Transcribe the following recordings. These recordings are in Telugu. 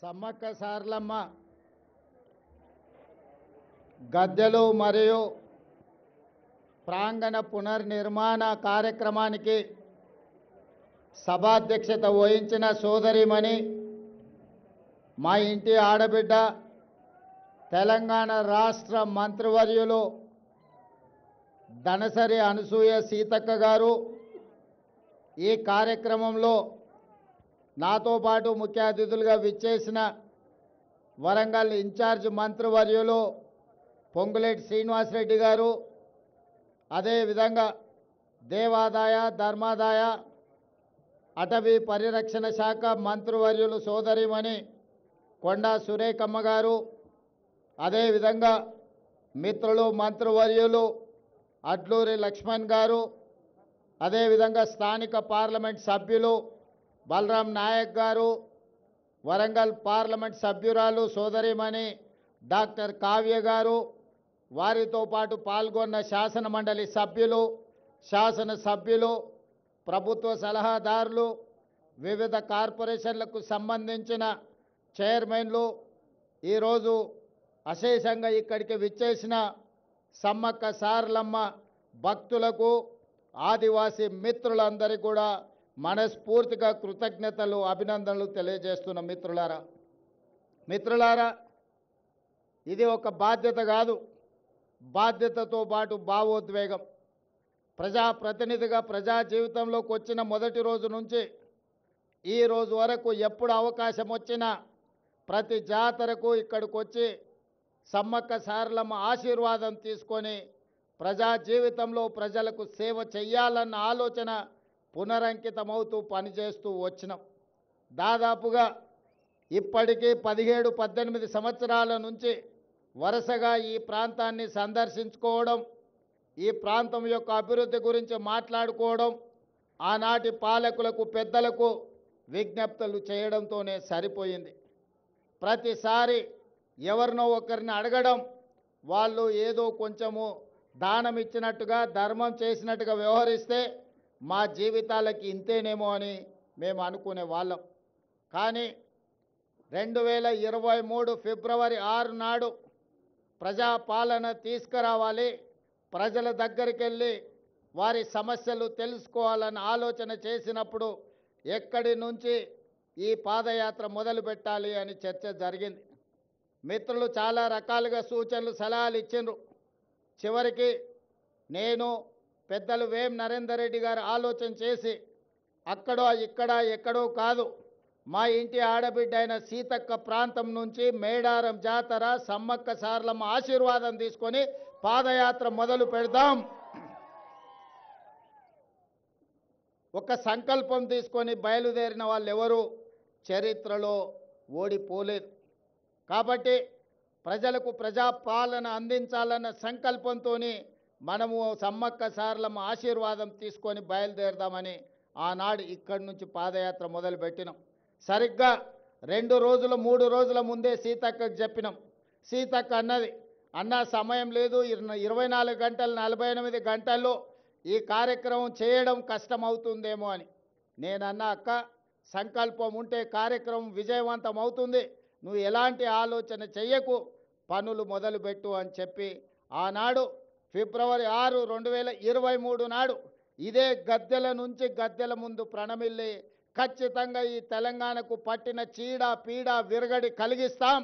సమ్మక్క సారలమ్మ గద్దెలు మరియు ప్రాంగణ పునర్నిర్మాణ కార్యక్రమానికి సభాధ్యక్షత వహించిన సోదరిమణి మా ఇంటి ఆడబిడ్డ తెలంగాణ రాష్ట్ర మంత్రివర్యులు దనసరి అనసూయ సీతక్క గారు ఈ కార్యక్రమంలో నాతో పాటు ముఖ్య అతిథులుగా విచ్చేసిన వరంగల్ ఇన్ఛార్జ్ మంత్రివర్యులు పొంగులేటి శ్రీనివాసరెడ్డి గారు, అదేవిధంగా దేవాదాయ ధర్మాదాయ అటవీ పరిరక్షణ శాఖ మంత్రివర్యులు సోదరిమణి కొండా సురేఖమ్మ గారు, అదేవిధంగా మిత్రులు మంత్రివర్యులు అడ్లూరి లక్ష్మణ్ గారు, అదేవిధంగా స్థానిక పార్లమెంట్ సభ్యులు బలరాం నాయక్ గారు, వరంగల్ పార్లమెంట్ సభ్యురాలు సోదరిమణి డాక్టర్ కావ్య గారు, వారితో పాటు పాల్గొన్న శాసన మండలి సభ్యులు, శాసనసభ్యులు, ప్రభుత్వ సలహాదారులు, వివిధ కార్పొరేషన్లకు సంబంధించిన చైర్మన్లు, ఈరోజు అశేషంగా ఇక్కడికి విచ్చేసిన సమ్మక్క సారలమ్మ భక్తులకు, ఆదివాసీ మిత్రులందరికీ కూడా మనస్ఫూర్తిగా కృతజ్ఞతలు, అభినందనలు తెలియజేస్తున్న మిత్రులారా, ఇది ఒక బాధ్యత కాదు, బాధ్యతతో పాటు భావోద్వేగం. ప్రజాప్రతినిధిగా ప్రజా జీవితంలోకి వచ్చిన మొదటి రోజు నుంచి ఈ రోజు వరకు ఎప్పుడు అవకాశం వచ్చినా ప్రతి జాతరకు ఇక్కడికి వచ్చి సమ్మక్క సారలమ్మ ఆశీర్వాదం తీసుకొని ప్రజా జీవితంలో ప్రజలకు సేవ చేయాలన్న ఆలోచన పునరంకితమవుతూ పనిచేస్తూ వచ్చినాం. దాదాపుగా ఇప్పటికీ 17-18 సంవత్సరాల నుంచి వరుసగా ఈ ప్రాంతాన్ని సందర్శించుకోవడం, ఈ ప్రాంతం యొక్క అభివృద్ధి గురించి మాట్లాడుకోవడం, ఆనాటి పాలకులకు పెద్దలకు విజ్ఞప్తులు చేయడంతోనే సరిపోయింది. ప్రతిసారి ఎవరినో ఒకరిని అడగడం, వాళ్ళు ఏదో కొంచెము దానం ఇచ్చినట్టుగా ధర్మం చేసినట్టుగా వ్యవహరిస్తే మా జీవితాలకి ఇంతేనేమో అని మేము అనుకునే వాళ్ళం. కానీ 2023 ఫిబ్రవరి 6 నాడు ప్రజాపాలన తీసుకురావాలి, ప్రజల దగ్గరికి వెళ్ళి వారి సమస్యలు తెలుసుకోవాలని ఆలోచన చేసినప్పుడు ఎక్కడి నుంచి ఈ పాదయాత్ర మొదలు పెట్టాలి అని చర్చ జరిగింది. మిత్రులు చాలా రకాలుగా సూచనలు సలహాలు ఇచ్చిండ్రు. చివరికి నేను పెద్దలు వేం నరేందర్ రెడ్డి గారు ఆలోచన చేసి అక్కడో ఇక్కడ ఎక్కడో కాదు, మా ఇంటి ఆడబిడ్డ అయిన సీతక్క ప్రాంతం నుంచి మేడారం జాతర సమ్మక్క సారలమ్మ ఆశీర్వాదం తీసుకొని పాదయాత్ర మొదలు పెడదాం, ఒక సంకల్పం తీసుకొని బయలుదేరిన వాళ్ళు ఎవరు చరిత్రలో ఓడిపోలేదు. కాబట్టి ప్రజలకు ప్రజాపాలన అందించాలన్న సంకల్పంతో మనము సమ్మక్క సారలమ్మ ఆశీర్వాదం తీసుకొని బయలుదేరదామని ఆనాడు ఇక్కడి నుంచి పాదయాత్ర మొదలుపెట్టినాం. సరిగ్గా 2 రోజులు 3 రోజుల ముందే సీతక్కకు చెప్పినాం. సీతక్క అన్నది, అన్న సమయం లేదు, 24 గంటలు 48 గంటల్లో ఈ కార్యక్రమం చేయడం కష్టమవుతుందేమో అని. నేనన్నా, అక్క సంకల్పం ఉంటే కార్యక్రమం విజయవంతం అవుతుంది, నువ్వు ఎలాంటి ఆలోచన చెయ్యకు, పనులు మొదలుపెట్టు అని చెప్పి ఆనాడు ఫిబ్రవరి 6, 2023 నాడు ఇదే గద్దెల నుంచి గద్దెల ముందు ప్రణమిల్లి ఖచ్చితంగా ఈ తెలంగాణకు పట్టిన చీడ పీడ విరగడి కలిగిస్తాం,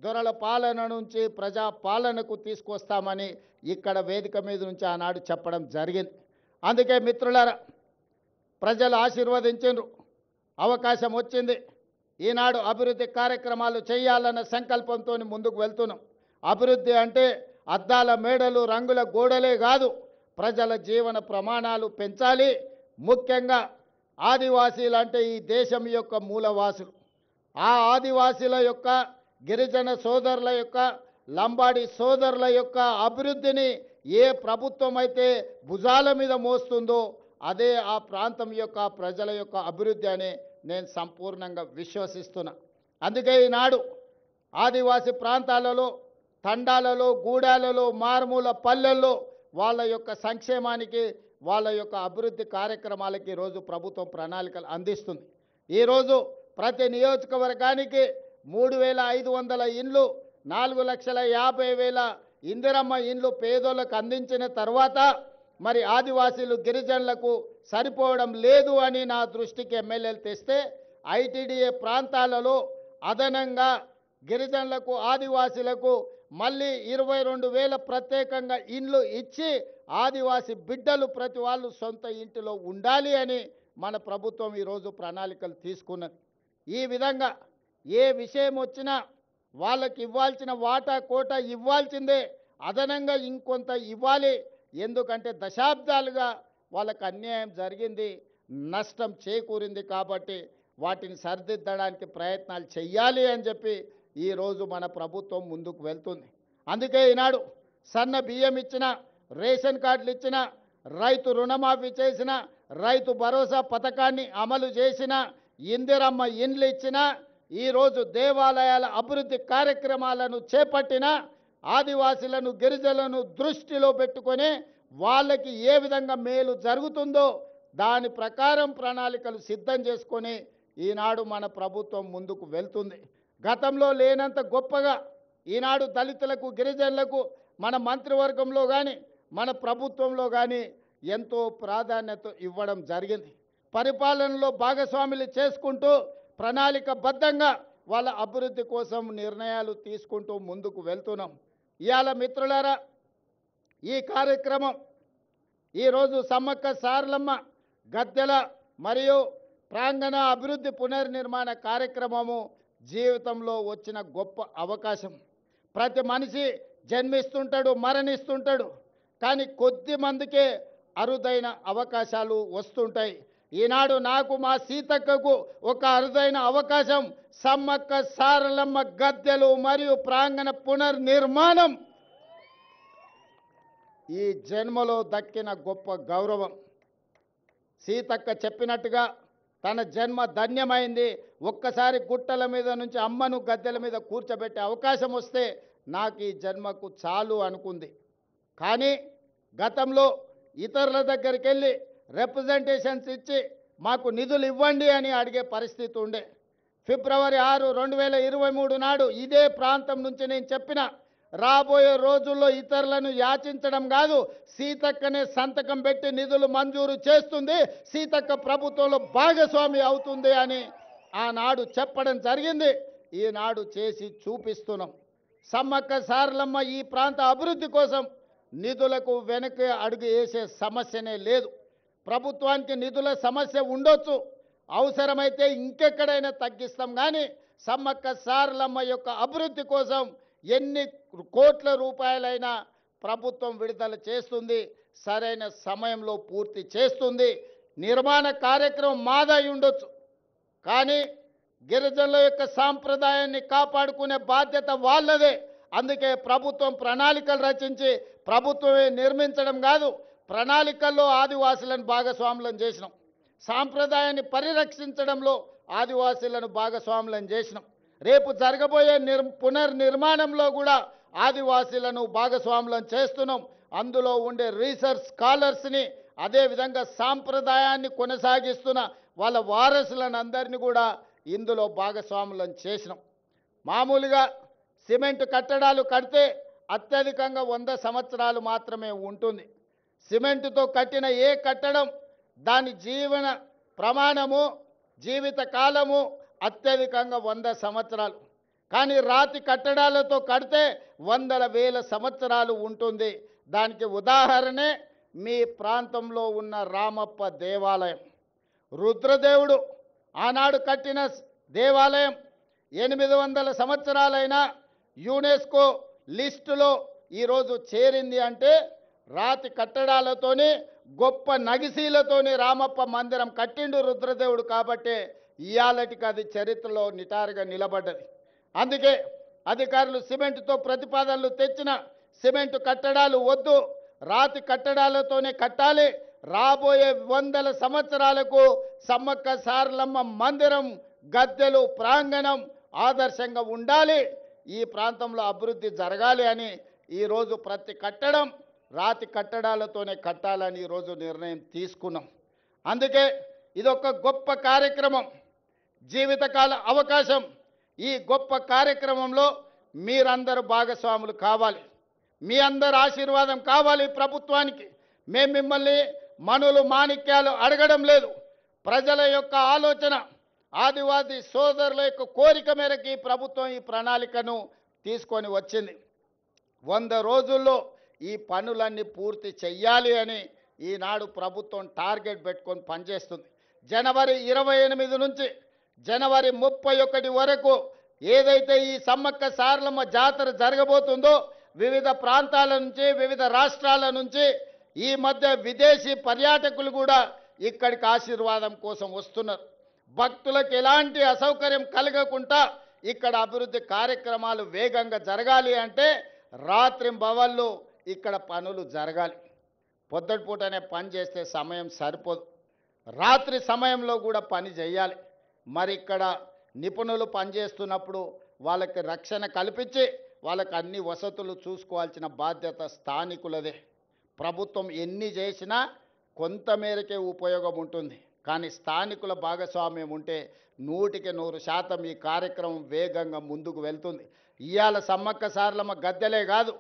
దొరల పాలన నుంచి ప్రజా పాలనకు తీసుకొస్తామని ఇక్కడ వేదిక మీద నుంచి ఆనాడు చెప్పడం జరిగింది. అందుకే మిత్రులారా, ప్రజలు ఆశీర్వదించిండ్రు, అవకాశం వచ్చింది. ఈనాడు అభివృద్ధి కార్యక్రమాలు చేయాలన్న సంకల్పంతో ముందుకు వెళ్తున్నాం. అభివృద్ధి అంటే అద్దాల మేడలు రంగుల గోడలే కాదు, ప్రజల జీవన ప్రమాణాలు పెంచాలి. ముఖ్యంగా ఆదివాసీలు అంటే ఈ దేశం యొక్క మూలవాసులు. ఆ ఆదివాసీల యొక్క, గిరిజన సోదరుల యొక్క, లంబాడి సోదరుల యొక్క అభివృద్ధిని ఏ ప్రభుత్వం అయితే భుజాల మీద మోస్తుందో అదే ఆ ప్రాంతం యొక్క ప్రజల యొక్క అభివృద్ధి అని నేను సంపూర్ణంగా విశ్వసిస్తున్నా. అందుకే ఈనాడు ఆదివాసీ ప్రాంతాలలో, తండాలలో, గూడాలలో, మారుమూల పల్లెల్లో వాళ్ళ యొక్క సంక్షేమానికి, వాళ్ళ యొక్క అభివృద్ధి కార్యక్రమాలకి ఈరోజు ప్రభుత్వం ప్రణాళికలు అందిస్తుంది. ఈరోజు ప్రతి నియోజకవర్గానికి 3,500 ఇండ్లు, 4,50,000 ఇందిరమ్మ ఇండ్లు పేదోళ్ళకు అందించిన తర్వాత మరి ఆదివాసీలు గిరిజనులకు సరిపోవడం లేదు అని నా దృష్టికి ఎమ్మెల్యేలు తెస్తే ఐటీడీఏ ప్రాంతాలలో అదనంగా గిరిజనులకు ఆదివాసీలకు మళ్ళీ 22,000 ప్రత్యేకంగా ఇండ్లు ఇచ్చి ఆదివాసీ బిడ్డలు ప్రతి వాళ్ళు సొంత ఇంటిలో ఉండాలి అని మన ప్రభుత్వం ఈరోజు ప్రణాళికలు తీసుకున్నది. ఈ విధంగా ఏ విషయం వచ్చినా వాళ్ళకి ఇవ్వాల్సిన వాటా కోట ఇవ్వాల్సిందే, అదనంగా ఇంకొంత ఇవ్వాలి. ఎందుకంటే దశాబ్దాలుగా వాళ్ళకు అన్యాయం జరిగింది, నష్టం చేకూరింది. కాబట్టి వాటిని సరిదిద్దడానికి ప్రయత్నాలు చేయాలి అని చెప్పి ఈరోజు మన ప్రభుత్వం ముందుకు వెళ్తుంది. అందుకే ఈనాడు సన్న బియ్యం ఇచ్చిన, రేషన్ కార్డులు ఇచ్చిన, రైతు రుణమాఫీ చేసిన, రైతు భరోసా పథకాన్ని అమలు చేసిన, ఇందిరమ్మ ఇండ్లు ఇచ్చిన, ఈరోజు దేవాలయాల అభివృద్ధి కార్యక్రమాలను చేపట్టిన, ఆదివాసీలను గిరిజనులను దృష్టిలో పెట్టుకొని వాళ్ళకి ఏ విధంగా మేలు జరుగుతుందో దాని ప్రకారం ప్రణాళికలు సిద్ధం చేసుకొని ఈనాడు మన ప్రభుత్వం ముందుకు వెళ్తుంది. గతంలో లేనంత గొప్పగా ఈనాడు దళితులకు గిరిజనులకు మన మంత్రివర్గంలో కానీ మన ప్రభుత్వంలో కానీ ఎంతో ప్రాధాన్యత ఇవ్వడం జరిగింది. పరిపాలనలో భాగస్వాములు చేసుకుంటూ ప్రణాళికబద్ధంగా వాళ్ళ అభివృద్ధి కోసం నిర్ణయాలు తీసుకుంటూ ముందుకు వెళ్తున్నాం. ఇవాళ మిత్రులారా, ఈ కార్యక్రమం ఈరోజు సమ్మక్క సారలమ్మ గద్దెల మరియు ప్రాంగణ అభివృద్ధి పునర్నిర్మాణ కార్యక్రమము జీవితంలో వచ్చిన గొప్ప అవకాశం. ప్రతి మనిషి జన్మిస్తుంటాడు, మరణిస్తుంటాడు, కానీ కొద్ది మందికే అరుదైన అవకాశాలు వస్తుంటాయి. ఈనాడు నాకు మా సీతక్కకు ఒక అరుదైన అవకాశం, సమ్మక్క సారలమ్మ గద్దెలు మరియు ప్రాంగణ పునర్నిర్మాణం ఈ జన్మలో దక్కిన గొప్ప గౌరవం. సీతక్క చెప్పినట్టుగా తన జన్మ ధన్యమైంది. ఒక్కసారి గుట్టల మీద నుంచి అమ్మను గద్దెల మీద కూర్చోబెట్టే అవకాశం వస్తే నాకు ఈ జన్మకు చాలు అనుకుంది. కానీ గతంలో ఇతరుల దగ్గరికి వెళ్ళి రిప్రజెంటేషన్స్ ఇచ్చి మాకు నిధులు ఇవ్వండి అని అడిగే పరిస్థితి ఉండే. ఫిబ్రవరి 6, 2023 నాడు ఇదే ప్రాంతం నుంచి నేను చెప్పిన, రాబోయే రోజుల్లో ఇతరులను యాచించడం కాదు, సీతక్కనే సంతకం పెట్టి నిధులు మంజూరు చేస్తుంది, సీతక్క ప్రభుత్వంలో భాగస్వామి అవుతుంది అని ఆనాడు చెప్పడం జరిగింది. ఈనాడు చేసి చూపిస్తున్నాం. సమ్మక్క సారలమ్మ ఈ ప్రాంత అభివృద్ధి కోసం నిధులకు వెనక్కి అడుగు వేసే సమస్యనే లేదు. ప్రభుత్వానికి నిధుల సమస్య ఉండొచ్చు, అవసరమైతే ఇంకెక్కడైనా తగ్గిస్తాం. కానీ సమ్మక్క సారలమ్మ యొక్క అభివృద్ధి కోసం ఎన్ని కోట్ల రూపాయలైనా ప్రభుత్వం విడుదల చేస్తుంది, సరైన సమయంలో పూర్తి చేస్తుంది. నిర్మాణ కార్యక్రమం మాదై ఉండొచ్చు, కానీ గిరిజనుల యొక్క సాంప్రదాయాన్ని కాపాడుకునే బాధ్యత వాళ్ళదే. అందుకే ప్రభుత్వం ప్రణాళికలు రచించి ప్రభుత్వమే నిర్మించడం కాదు, ప్రణాళికల్లో ఆదివాసులను భాగస్వాములను చేసినాం. సాంప్రదాయాన్ని పరిరక్షించడంలో ఆదివాసీలను భాగస్వాములను చేసినాం. రేపు జరగబోయే పునర్నిర్మాణంలో కూడా ఆదివాసీలను భాగస్వాములను చేస్తున్నాం. అందులో ఉండే రీసెర్చ్ స్కాలర్స్ని, అదేవిధంగా సాంప్రదాయాన్ని కొనసాగిస్తున్న వాళ్ళ వారసులను అందరినీ కూడా ఇందులో భాగస్వాములను చేసినాం. మామూలుగా సిమెంట్ కట్టడాలు కడితే అత్యధికంగా 100 సంవత్సరాలు మాత్రమే ఉంటుంది. సిమెంటుతో కట్టిన ఏ కట్టడం దాని జీవన ప్రమాణము, జీవిత కాలము అత్యధికంగా 100 సంవత్సరాలు. కానీ రాతి కట్టడాలతో కడితే వందల వేల సంవత్సరాలు ఉంటుంది. దానికి ఉదాహరణే మీ ప్రాంతంలో ఉన్న రామప్ప దేవాలయం. రుద్రదేవుడు ఆనాడు కట్టిన దేవాలయం 800 సంవత్సరాలైనా యునెస్కో లిస్టులో ఈరోజు చేరింది అంటే రాతి కట్టడాలతోని, గొప్ప నగిశీలతోని రామప్ప మందిరం కట్టిండు రుద్రదేవుడు. కాబట్టి ఇయాలటికి అది చరిత్రలో నిటారుగా నిలబడ్డది. అందుకే అధికారులు సిమెంటుతో ప్రతిపాదనలు తెచ్చిన సిమెంటు కట్టడాలు వద్దు, రాతి కట్టడాలతోనే కట్టాలి. రాబోయే 100 సంవత్సరాలకు సమ్మక్క సారలమ్మ మందిరం, గద్దెలు, ప్రాంగణం ఆదర్శంగా ఉండాలి, ఈ ప్రాంతంలో అభివృద్ధి జరగాలి అని ఈరోజు ప్రతి కట్టడం రాతి కట్టడాలతోనే కట్టాలని ఈరోజు నిర్ణయం తీసుకున్నాం. అందుకే ఇదొక గొప్ప కార్యక్రమం, జీవితకాల అవకాశం. ఈ గొప్ప కార్యక్రమంలో మీరందరూ భాగస్వాములు కావాలి. మీ అందరి ఆశీర్వాదం కావాలి ప్రభుత్వానికి. మేము మిమ్మల్ని మనులు మాణిక్యాలు అడగడం లేదు. ప్రజల యొక్క ఆలోచన, ఆదివాసీ సోదరుల యొక్క కోరిక మేరకు ఈ ప్రభుత్వం ఈ ప్రణాళికను తీసుకొని వచ్చింది. 100 రోజుల్లో ఈ పనులన్నీ పూర్తి చెయ్యాలి అని ఈనాడు ప్రభుత్వం టార్గెట్ పెట్టుకొని పనిచేస్తుంది. జనవరి 28 నుంచి జనవరి 31 వరకు ఏదైతే ఈ సమ్మక్క సారలమ్మ జాతర జరగబోతుందో వివిధ ప్రాంతాల నుంచి, వివిధ రాష్ట్రాల నుంచి ఈ మధ్య విదేశీ పర్యాటకులు కూడా ఇక్కడికి ఆశీర్వాదం కోసం వస్తున్నారు. భక్తులకు ఎలాంటి అసౌకర్యం కలగకుండా ఇక్కడ అభివృద్ధి కార్యక్రమాలు వేగంగా జరగాలి అంటే రాత్రింబవళ్ళు ఇక్కడ పనులు జరగాలి. పొద్దుటిపూటనే పని చేస్తే సమయం సరిపోదు. రాత్రి సమయంలో కూడా పని చేయాలి. మరి ఇక్కడ నిపుణులు పనిచేస్తున్నప్పుడు వాళ్ళకి రక్షణ కల్పించి వాళ్ళకి అన్ని వసతులు చూసుకోవాల్సిన బాధ్యత స్థానికులదే. ప్రభుత్వం ఎన్ని చేసినా కొంతమేరకే ఉపయోగం ఉంటుంది. కానీ స్థానికుల భాగస్వామ్యం ఉంటే 100% ఈ కార్యక్రమం వేగంగా ముందుకు వెళ్తుంది. ఇవాళ సమ్మక్క సారలమ్మ గద్దెలే కాదు,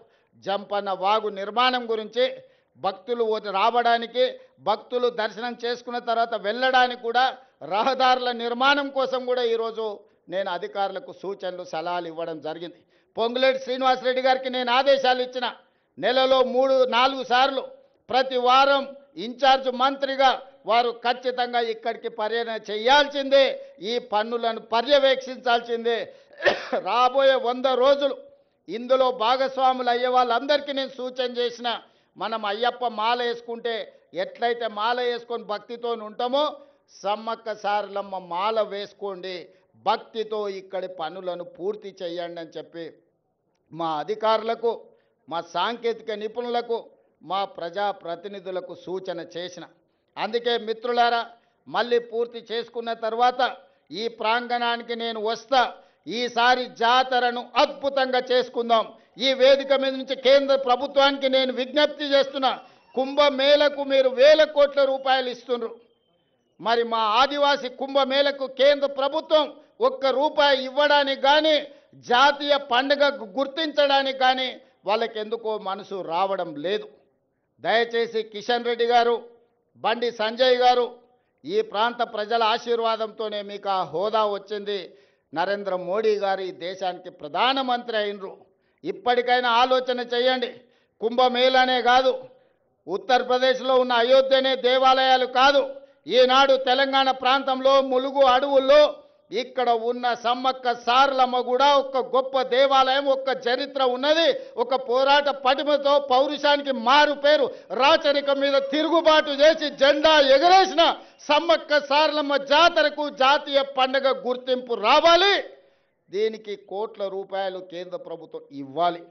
జంపన్న వాగు నిర్మాణం గురించి భక్తులు రావడానికి, భక్తులు దర్శనం చేసుకున్న తర్వాత వెళ్ళడానికి కూడా రహదారుల నిర్మాణం కోసం కూడా ఈరోజు నేను అధికారులకు సూచనలు సలహాలు ఇవ్వడం జరిగింది. పొంగులేటి శ్రీనివాసరెడ్డి గారికి నేను ఆదేశాలు ఇచ్చిన. నెలలో 3-4 సార్లు ప్రతి వారం ఇన్ఛార్జ్ మంత్రిగా వారు ఖచ్చితంగా ఇక్కడికి పర్యటన చేయాల్సిందే, ఈ పన్నులను పర్యవేక్షించాల్సిందే. రాబోయే 100 రోజులు ఇందులో భాగస్వాములు అయ్యే వాళ్ళందరికీ నేను సూచన చేసిన. మనం అయ్యప్ప మాల వేసుకుంటే ఎట్లయితే మాల వేసుకొని భక్తితో ఉంటామో సమ్మక్క సారలమ్మ మాల వేసుకోండి, భక్తితో ఇక్కడి పనులను పూర్తి చేయండి అని చెప్పి మా అధికారులకు, మా సాంకేతిక నిపుణులకు, మా ప్రజాప్రతినిధులకు సూచన చేసిన. అందుకే మిత్రులారా, మళ్ళీ పూర్తి చేసుకున్న తర్వాత ఈ ప్రాంగణానికి నేను వస్తా. ఈసారి జాతరను అద్భుతంగా చేసుకుందాం. ఈ వేదిక మీద నుంచి కేంద్ర ప్రభుత్వానికి నేను విజ్ఞప్తి చేస్తున్నా. కుంభమేళకు మీరు వేల కోట్ల రూపాయలు ఇస్తున్నారు. మరి మా ఆదివాసీ కుంభమేళకు కేంద్ర ప్రభుత్వం ₹1 ఇవ్వడానికి కానీ, జాతీయ పండుగ గుర్తించడానికి కానీ వాళ్ళకి ఎందుకో మనసు రావడం లేదు. దయచేసి కిషన్ రెడ్డి గారు, బండి సంజయ్ గారు, ఈ ప్రాంత ప్రజల ఆశీర్వాదంతోనే మీకు ఆ హోదా వచ్చింది. నరేంద్ర మోడీ గారు ఈ దేశానికి ప్రధానమంత్రి అయినరు. ఇప్పటికైనా ఆలోచన చేయండి. కుంభమేళానే కాదు, ఉత్తరప్రదేశ్లో ఉన్న అయోధ్యనే దేవాలయాలు కాదు, ఈనాడు తెలంగాణ ప్రాంతంలో ములుగు అడవుల్లో ఇక్కడ ఉన్న సమ్మక్క సారలమ్మ కూడా ఒక గొప్ప దేవాలయం, ఒక చరిత్ర ఉన్నది. ఒక పోరాట పటిమతో పౌరుషానికి మారు పేరు, రాచరికం మీద తిరుగుబాటు చేసి జెండా ఎగరేసిన సమ్మక్క సారలమ్మ జాతరకు జాతీయ పండుగ గుర్తింపు రావాలి. దీనికి కోట్ల రూపాయలు కేంద్ర ప్రభుత్వం ఇవ్వాలి.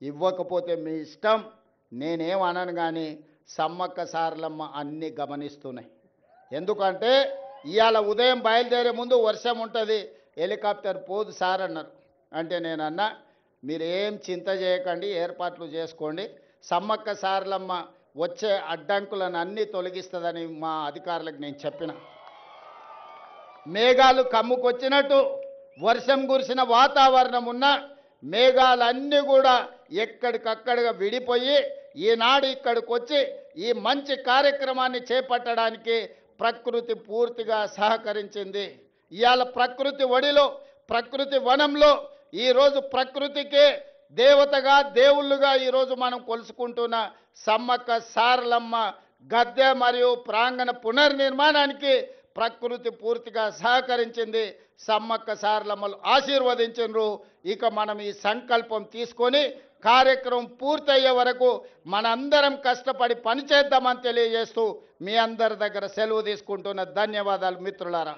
ఇవ్వకపోతే మీ ఇష్టం, నేనేమనను. కానీ సమ్మక్క సారలమ్మ అన్నీ గమనిస్తున్నాయి. ఎందుకంటే ఇవాళ ఉదయం బయలుదేరే ముందు వర్షం ఉంటుంది, హెలికాప్టర్ పోదు సార్ అన్నారు. అంటే నేనన్నా, మీరేం చింత చేయకండి, ఏర్పాట్లు చేసుకోండి, సమ్మక్క సారలమ్మ వచ్చే అడ్డంకులను అన్నీ తొలగిస్తుందని మా అధికారులకు నేను చెప్పిన. మేఘాలు కమ్ముకొచ్చినట్టు వర్షం కురిసిన వాతావరణం ఉన్న మేఘాలన్నీ కూడా ఎక్కడికక్కడిగా విడిపోయి ఈనాడు ఇక్కడికి వచ్చి ఈ మంచి కార్యక్రమాన్ని చేపట్టడానికి ప్రకృతి పూర్తిగా సహకరించింది. ఇవాళ ప్రకృతి ఒడిలో, ప్రకృతి వనంలో ఈరోజు ప్రకృతికే దేవతగా, దేవుళ్ళుగా ఈరోజు మనం కొలుసుకుంటున్న సమ్మక్క సారలమ్మ గద్దె మరియు ప్రాంగణ పునర్నిర్మాణానికి ప్రకృతి పూర్తిగా సహకరించింది. సమ్మక్క సారలమ్మలు ఆశీర్వదించారు. ఇక మనం ఈ సంకల్పం తీసుకొని కార్యక్రమం పూర్తయ్యే వరకు మనందరం కష్టపడి పనిచేద్దామని తెలియజేస్తూ మీ అందరి దగ్గర సెలవు తీసుకుంటున్న ధన్యవాదాలు మిత్రులారా.